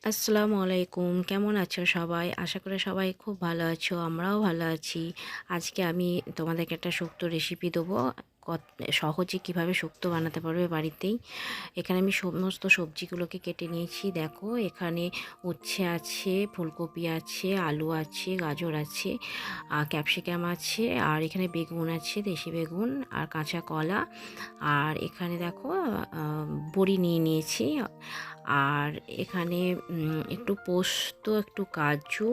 আসসালামু আলাইকুম। কেমন আছো সবাই? আশা করি সবাই খুব ভালো আছো। আমরাও ভালো আছি। আজকে আমি তোমাদেরকে একটা শুক্তো রেসিপি দেবো। কত সহজে কিভাবে শুক্তো বানাতে পারবে বাড়িতেই। এখানে আমি সমস্ত সবজিগুলোকে কেটে নিয়েছি। দেখো এখানে উচ্ছে আছে, ফুলকপি আছে, আলু আছে, গাজর আছে, ক্যাপসিকাম আছে, আর এখানে বেগুন আছে, দেশি বেগুন আর কাঁচা কলা। আর এখানে দেখো বড়ি নিয়ে নিয়েছি। আর এখানে একটু পোস্ত, একটু কাজু,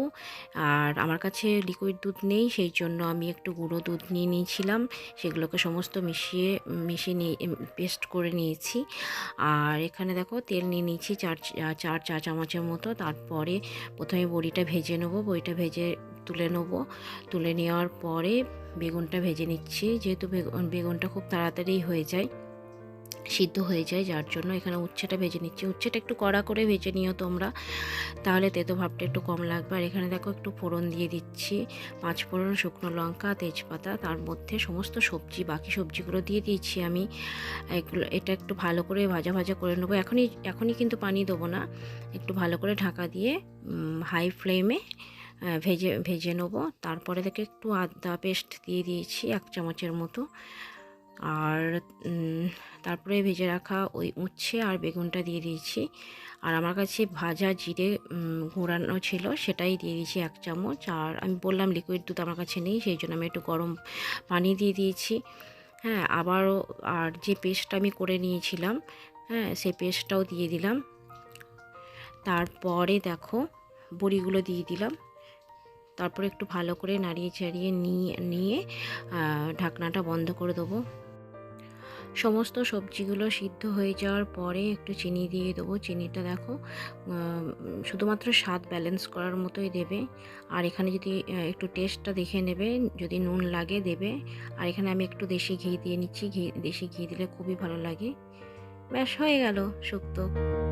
আর আমার কাছে লিকুইড দুধ নেই, সেই জন্য আমি একটু গুঁড়ো দুধ নিয়ে নিয়েছিলাম। সেগুলোকে সমস্ত মিশিয়ে মিশিয়ে নিয়ে পেস্ট করে নিয়েছি। আর এখানে দেখো তেল নিয়ে নিয়েছি চার চা চামচের মতো। তারপরে প্রথমে বড়িটা ভেজে নেবো। বড়িটা ভেজে তুলে নেবো। তুলে নেওয়ার পরে বেগুনটা ভেজে নিচ্ছি। যেহেতু বেগুনটা খুব তাড়াতাড়ি হয়ে যায়, সিদ্ধ হয়ে যায়, যার জন্য এখানে উচ্ছেটা ভেজে নিচ্ছি। উচ্ছেটা একটু কড়া করে ভেজে নিও তোমরা, তাহলে তেতো ভাবটা একটু কম লাগবে। আর এখানে দেখো একটু ফোড়ন দিয়ে দিচ্ছি, 5 ফোড়ন, শুকনো লঙ্কা, তেজপাতা, তার মধ্যে সমস্ত সবজি, বাকি সবজিগুলো দিয়ে দিয়েছি আমি। এটা একটু ভালো করে ভাজা ভাজা করে নেবো। এখনই কিন্তু পানি দেবো না, একটু ভালো করে ঢাকা দিয়ে হাই ফ্লেমে ভেজে ভেজে নেবো। তারপরে দেখে একটু আদা পেস্ট দিয়ে দিয়েছি 1 চামচের মতো। আর তারপরে ভেজে রাখা ওই উচ্ছে আর বেগুনটা দিয়ে দিয়েছি। আর আমার কাছে ভাজা জিরে গুঁড়ানো ছিল, সেটাই দিয়ে দিয়েছি 1 চামচ। আর আমি বললাম লিকুইড দুধ আমার কাছে নেই, সেই জন্য আমি একটু গরম পানি দিয়ে দিয়েছি। হ্যাঁ, আবারও আর যে পেস্টটা আমি করে নিয়েছিলাম, হ্যাঁ, সেই পেস্টটাও দিয়ে দিলাম। তারপরে দেখো বড়িগুলো দিয়ে দিলাম। তারপরে একটু ভালো করে নাড়িয়ে চাড়িয়ে নিয়ে ঢাকনাটা বন্ধ করে দেবো। সমস্ত সবজিগুলো সিদ্ধ হয়ে যাওয়ার পরে একটু চিনি দিয়ে দেবো। চিনিটা দেখো শুধুমাত্র স্বাদ ব্যালেন্স করার মতোই দেবে। আর এখানে যদি একটু টেস্টটা দেখে নেবে, যদি নুন লাগে দেবে। আর এখানে আমি একটু দেশি ঘি দিয়ে নিচ্ছি। দেশি ঘি দিলে খুবই ভালো লাগে। ব্যাস হয়ে গেল শুক্তো।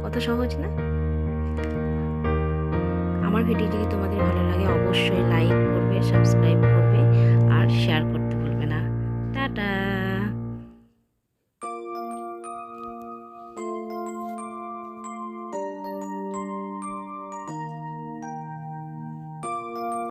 কত সহজ না? আমার ভিডিও যদি তোমাদের ভালো লাগে অবশ্যই লাইক করবে, সাবস্ক্রাইব করবে আর শেয়ার করবে।